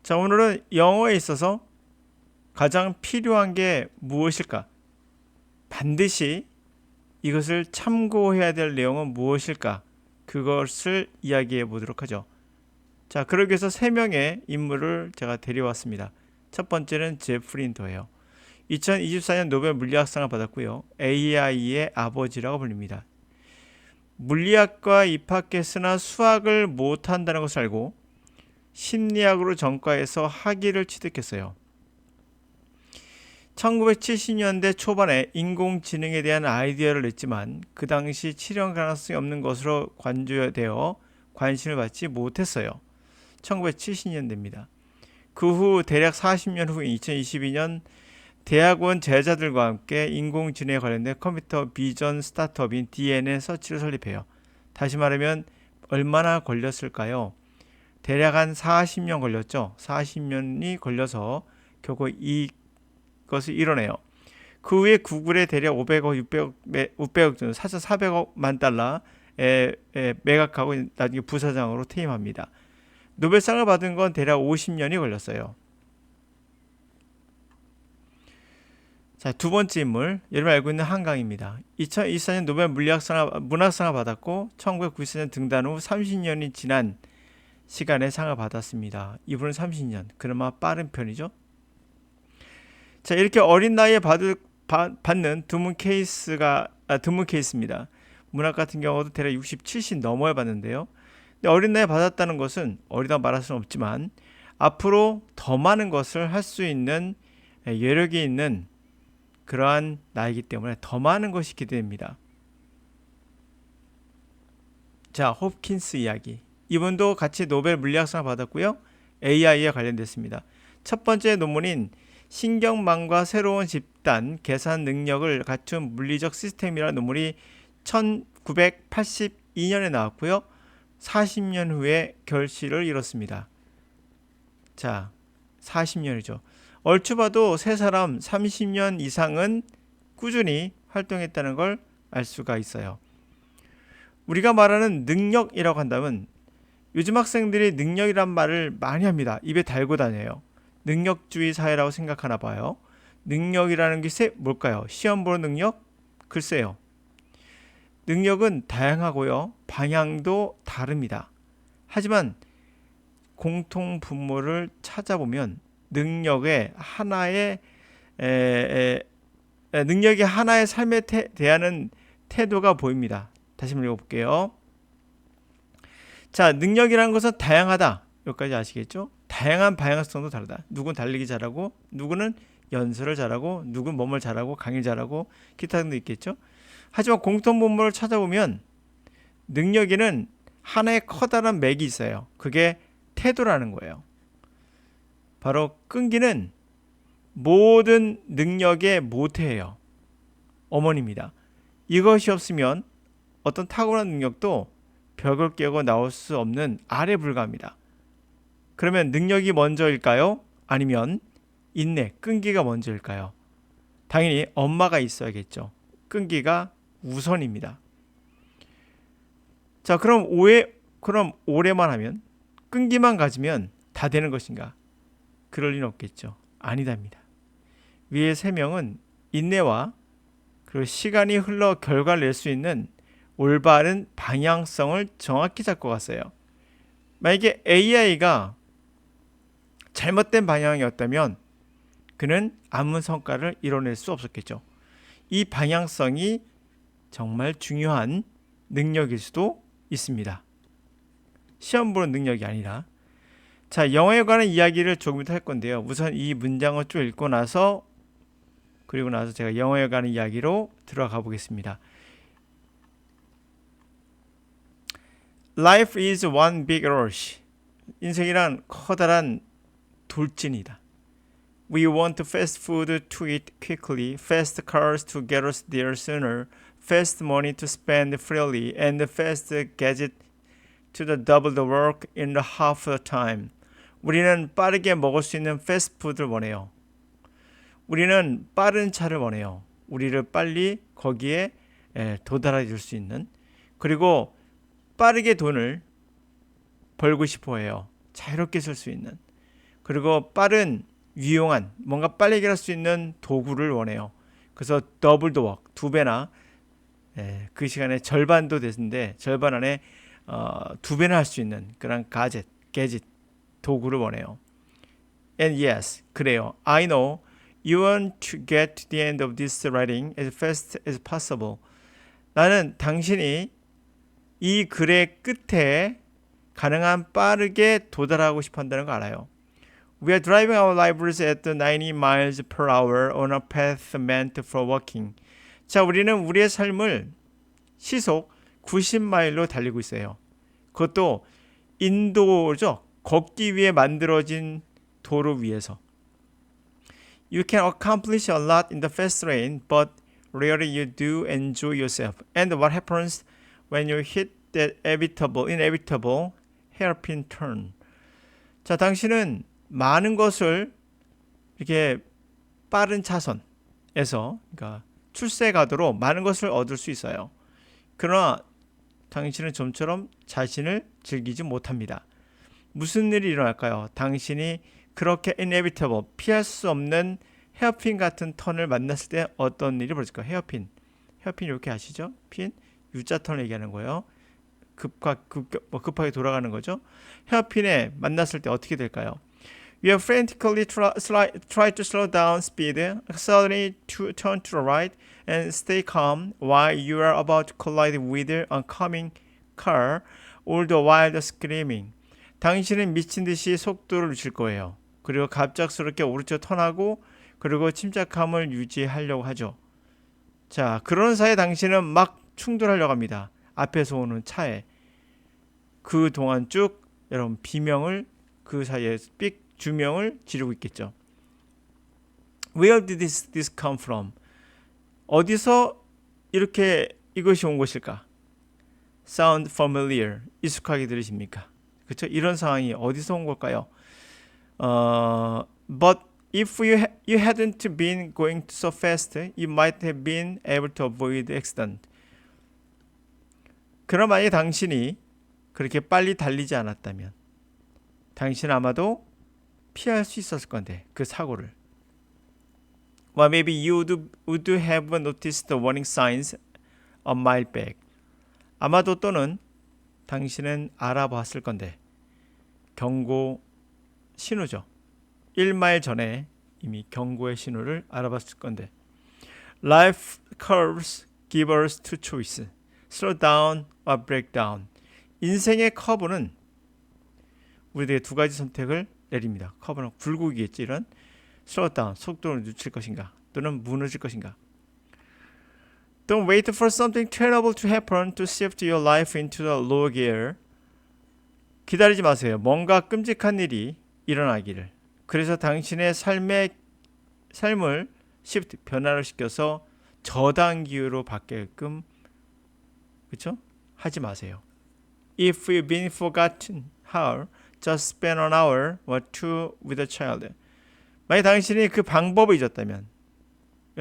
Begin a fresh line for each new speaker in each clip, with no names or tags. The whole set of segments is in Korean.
자, 오늘은 영어에 있어서 가장 필요한 게 무엇일까? 반드시 이것을 참고해야 될 내용은 무엇일까? 그것을 이야기해 보도록 하죠. 자, 그러기 위해서 세 명의 인물을 제가 데려왔습니다. 첫 번째는 제프리 힌터예요. 2024년 노벨 물리학상을 받았고요. AI의 아버지라고 불립니다. 물리학과 입학했으나 수학을 못한다는 것을 알고 심리학으로 전과해서 학위를 취득했어요. 1970년대 초반에 인공지능에 대한 아이디어를 냈지만 그 당시 실현 가능성이 없는 것으로 관조되어 관심을 받지 못했어요. 1970년대입니다. 그 후 대략 40년 후인 2022년 대학원 제자들과 함께 인공지능에 관련된 컴퓨터 비전 스타트업인 DNN 서치를 설립해요. 다시 말하면 얼마나 걸렸을까요? 대략 한 40년 걸렸죠. 40년이 걸려서 결국 이것을 이뤄내요. 그 후에 구글에 대략 500억, 600억 정도, 4,400억만 달러에 매각하고 나중에 부사장으로 퇴임합니다. 노벨상을 받은 건 대략 50년이 걸렸어요. 자, 두 번째 인물, 여러분 알고 있는 한강입니다. 2024년 노벨 문학상을 받았고 1994년 등단 후 30년이 지난 시간에 상을 받았습니다. 이분은 30년, 그나마 빠른 편이죠. 자, 이렇게 어린 나이에 받는 드문 케이스입니다. 문학 같은 경우도 대략 60, 70 넘어야 받는데요. 근데 어린 나이에 받았다는 것은 어리다고 말할 수는 없지만 앞으로 더 많은 것을 할 수 있는 여력이 있는 그러한 나이기 때문에 더 많은 것이 기대됩니다. 자, 홉킨스 이야기. 이분도 같이 노벨 물리학상을 받았고요. AI에 관련됐습니다. 첫 번째 논문인 신경망과 새로운 집단 계산 능력을 갖춘 물리적 시스템이라는 논문이 1982년에 나왔고요. 40년 후에 결실을 이뤘습니다. 자, 40년이죠. 얼추 봐도 세 사람 30년 이상은 꾸준히 활동했다는 걸 알 수가 있어요. 우리가 말하는 능력이라고 한다면 요즘 학생들이 능력이란 말을 많이 합니다. 입에 달고 다녀요. 능력주의 사회라고 생각하나 봐요. 능력이라는 게 뭘까요? 시험 보는 능력? 글쎄요. 능력은 다양하고요. 방향도 다릅니다. 하지만 공통 분모를 찾아보면 능력이 하나의 삶에 대하는 태도가 보입니다. 다시 한번 읽어볼게요. 자, 능력이라는 것은 다양하다. 여기까지 아시겠죠? 다양한 방향성도 다르다. 누군 달리기 잘하고, 누구는 연설을 잘하고, 누군 뭐뭘 잘하고, 강의 잘하고, 기타 등도 있겠죠? 하지만 공통 분모를 찾아보면 능력에는 하나의 커다란 맥이 있어요. 그게 태도라는 거예요. 바로 끈기는 모든 능력의 모태예요. 어머니입니다. 이것이 없으면 어떤 탁월한 능력도 벽을 깨고 나올 수 없는 알에 불과합니다. 그러면 능력이 먼저일까요? 아니면 인내, 끈기가 먼저일까요? 당연히 엄마가 있어야겠죠. 끈기가 우선입니다. 자, 그럼 오래만 하면, 끈기만 가지면 다 되는 것인가? 그럴 리는 없겠죠. 아니답니다. 위의 세 명은 인내와 그리고 시간이 흘러 결과를 낼 수 있는 올바른 방향성을 정확히 잡고 갔어요. 만약에 AI가 잘못된 방향이었다면 그는 아무 성과를 이뤄낼 수 없었겠죠. 이 방향성이 정말 중요한 능력일 수도 있습니다. 시험 보는 능력이 아니라. 자, 영어에 관한 이야기를 조금 더 할 건데요. 우선 이 문장을 쭉 읽고 나서 그리고 나서 제가 영어에 관한 이야기로 들어가 보겠습니다. Life is one big rush. 인생이란 커다란 돌진이다. We want fast food to eat quickly, fast cars to get us there sooner, fast money to spend freely, and fast gadget to double the work in half the time. 우리는 빠르게 먹을 수 있는 패스트푸드를 원해요. 우리는 빠른 차를 원해요. 우리를 빨리 거기에 도달해 줄 수 있는, 그리고 빠르게 돈을 벌고 싶어 해요. 자유롭게 쓸 수 있는. 그리고 빠른, 유용한, 뭔가 빨리 해결할 수 있는 도구를 원해요. 그래서 더블 더 워크, 두 배나 그 시간에 절반도 됐는데 절반 안에 두 배나 할 수 있는 그런 게짓 도구를 원해요. And yes, 그래요. I know you want to get to the end of this writing as fast as possible. 나는 당신이 이 글의 끝에 가능한 빠르게 도달하고 싶어 한다는 거 알아요. We are driving our libraries at 90 miles per hour on a path meant for walking. 자, 우리는 우리의 삶을 시속 90마일로 달리고 있어요. 그것도 인도죠. 걷기 위해 만들어진 도로 위에서. You can accomplish a lot in the fast lane, but rarely you do enjoy yourself. And what happens when you hit that inevitable hairpin turn? 자, 당신은 많은 것을 이렇게 빠른 차선에서, 그러니까 출세가도로 많은 것을 얻을 수 있어요. 그러나 당신은 좀처럼 자신을 즐기지 못합니다. 무슨 일이 일어날까요? 당신이 그렇게 inevitable, 피할 수 없는 헤어핀 같은 턴을 만났을 때 어떤 일이 벌어질까요? 헤어핀 이렇게 아시죠? 핀, U자 턴을 얘기하는 거예요. 급하게 돌아가는 거죠. 헤어핀에 만났을 때 어떻게 될까요? We have frantically tried to slow down speed, suddenly to turn to the right, and stay calm while you are about to collide with an oncoming car, all the while screaming. 당신은 미친 듯이 속도를 늦출 거예요. 그리고 갑작스럽게 오른쪽 턴하고 그리고 침착함을 유지하려고 하죠. 자, 그런 사이에 당신은 막 충돌하려고 합니다. 앞에서 오는 차에. 그 동안 쭉 여러분 비명을 그 사이에 주명을 지르고 있겠죠. Where did this come from? 어디서 이렇게 이것이 온 것일까? Sound familiar. 익숙하게 들으십니까? 그렇죠? 이런 상황이 어디서 온 걸까요? But if you hadn't been going so fast, you might have been able to avoid accident. 그럼 만약에 당신이 그렇게 빨리 달리지 않았다면 당신은 아마도 피할 수 있었을 건데 그 사고를. Well, maybe you would have noticed the warning signs a mile back. 아마도 또는 당신은 알아봤을 건데 경고 신호죠. 1마일 전에 이미 경고의 신호를 알아봤을 건데 Life curves give us two choices. Slow down or break down. 인생의 커브는 우리에게 두 가지 선택을 내립니다. 커브는 굴곡이겠지. 이런 slow down, 속도를 늦출 것인가 또는 무너질 것인가. Don't wait for something terrible to happen to shift your life into the low gear. 기다리지 마세요. 뭔가 끔찍한 일이 일어나기를. 그래서 당신의 삶을 shift, 변화를 시켜서 저단기로 바뀌게끔 그렇죠? 하지 마세요. If you've been forgotten how, just spend an hour or two with a child. 만약 당신이 그 방법을 잊었다면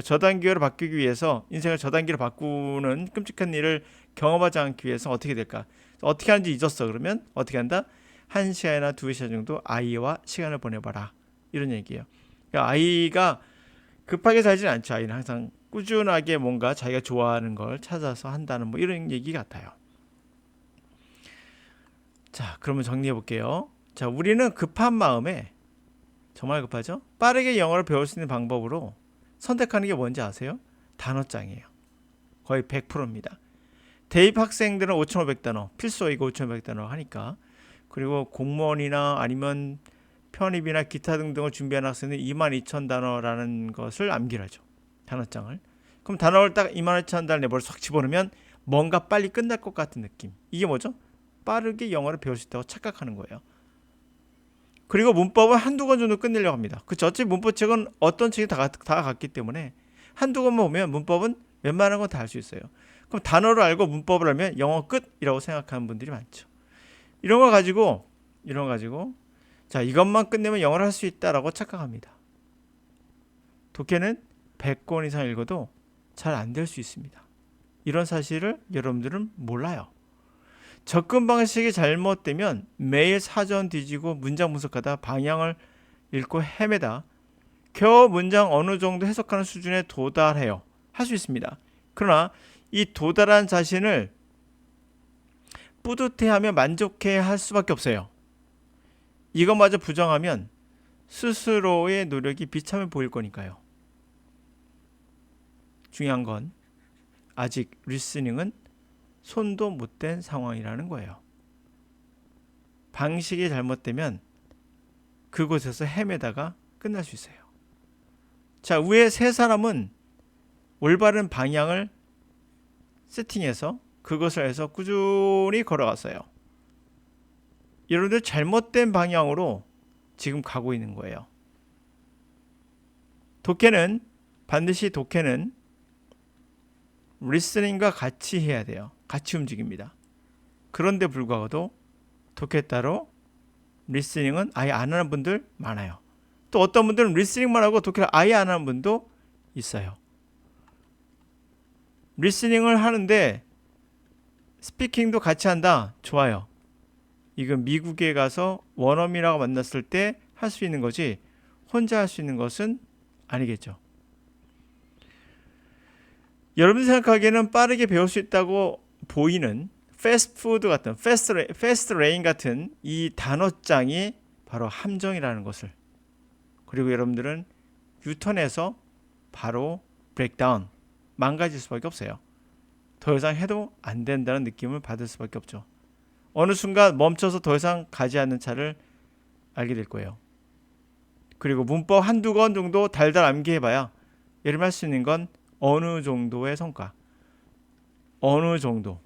저단기로 바뀌기 위해서 인생을 저단기로 바꾸는 끔찍한 일을 경험하지 않기 위해서 어떻게 될까? 어떻게 하는지 잊었어. 그러면 어떻게 한다? 1시간이나 2시간 정도 아이와 시간을 보내봐라. 이런 얘기예요. 그러니까 아이가 급하게 살지는 않죠. 아이는 항상 꾸준하게 뭔가 자기가 좋아하는 걸 찾아서 한다는 뭐 이런 얘기 같아요. 자, 그러면 정리해 볼게요. 자, 우리는 급한 마음에 정말 급하죠? 빠르게 영어를 배울 수 있는 방법으로 선택하는 게 뭔지 아세요? 단어장이에요. 거의 100%입니다. 대입 학생들은 5,500단어, 필수어이고 5,500단어 하니까. 그리고 공무원이나 아니면 편입이나 기타 등등을 준비하는 학생은 22,000단어라는 것을 암기를 하죠. 단어장을. 그럼 단어를 딱 22,000단어 내버려 쏙 집어넣으면 뭔가 빨리 끝날 것 같은 느낌. 이게 뭐죠? 빠르게 영어를 배울 수 있다고 착각하는 거예요. 그리고 문법은 한두 권 정도 끝내려고 합니다. 그쵸? 어차피 문법책은 어떤 책이 다 같기 때문에 한두 권만 보면 문법은 웬만한 건 다 할 수 있어요. 그럼 단어를 알고 문법을 알면 영어 끝이라고 생각하는 분들이 많죠. 이런 거 가지고 자, 이것만 끝내면 영어를 할 수 있다라고 착각합니다. 독해는 100권 이상 읽어도 잘 안 될 수 있습니다. 이런 사실을 여러분들은 몰라요. 접근 방식이 잘못되면 매일 사전 뒤지고 문장 분석하다 방향을 읽고 헤매다 겨우 문장 어느 정도 해석하는 수준에 도달해요. 할 수 있습니다. 그러나 이 도달한 자신을 뿌듯해하며 만족해야 할 수밖에 없어요. 이것마저 부정하면 스스로의 노력이 비참해 보일 거니까요. 중요한 건 아직 리스닝은 손도 못 댄 상황이라는 거예요. 방식이 잘못되면 그곳에서 헤매다가 끝날 수 있어요. 자, 위에 세 사람은 올바른 방향을 세팅해서 그것을 해서 꾸준히 걸어갔어요. 여러분들 잘못된 방향으로 지금 가고 있는 거예요. 반드시 독해는 리스닝과 같이 해야 돼요. 같이 움직입니다. 그런데 불구하고도 독해 따로 리스닝은 아예 안 하는 분들 많아요. 또 어떤 분들은 리스닝만 하고 독해를 아예 안 하는 분도 있어요. 리스닝을 하는데 스피킹도 같이 한다. 좋아요. 이건 미국에 가서 원어민하고 만났을 때 할 수 있는 거지 혼자 할 수 있는 것은 아니겠죠. 여러분이 생각하기에는 빠르게 배울 수 있다고 보이는 패스트푸드 같은 패스트레인 같은 이 단어장이 바로 함정이라는 것을, 그리고 여러분들은 유턴해서 바로 브레이크다운, 망가질 수밖에 없어요. 더 이상 해도 안 된다는 느낌을 받을 수밖에 없죠. 어느 순간 멈춰서 더 이상 가지 않는 차를 알게 될 거예요. 그리고 문법 한두 권 정도 달달 암기해봐야 여러분 할 수 있는 건 어느 정도의 성과, 어느 정도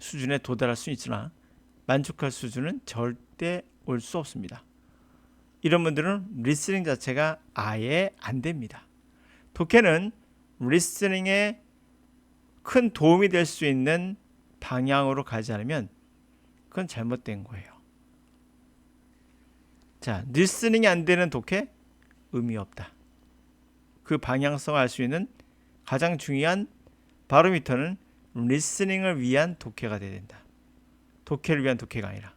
수준에 도달할 수 있으나 만족할 수준은 절대 올 수 없습니다. 이런 분들은 리스닝 자체가 아예 안 됩니다. 독해는 리스닝에 큰 도움이 될 수 있는 방향으로 가지 않으면 그건 잘못된 거예요. 자, 리스닝이 안 되는 독해 의미 없다. 그 방향성을 알 수 있는 가장 중요한 바로미터는 리스닝을 위한 독해가 돼야 된다. 독해를 위한 독해가 아니라.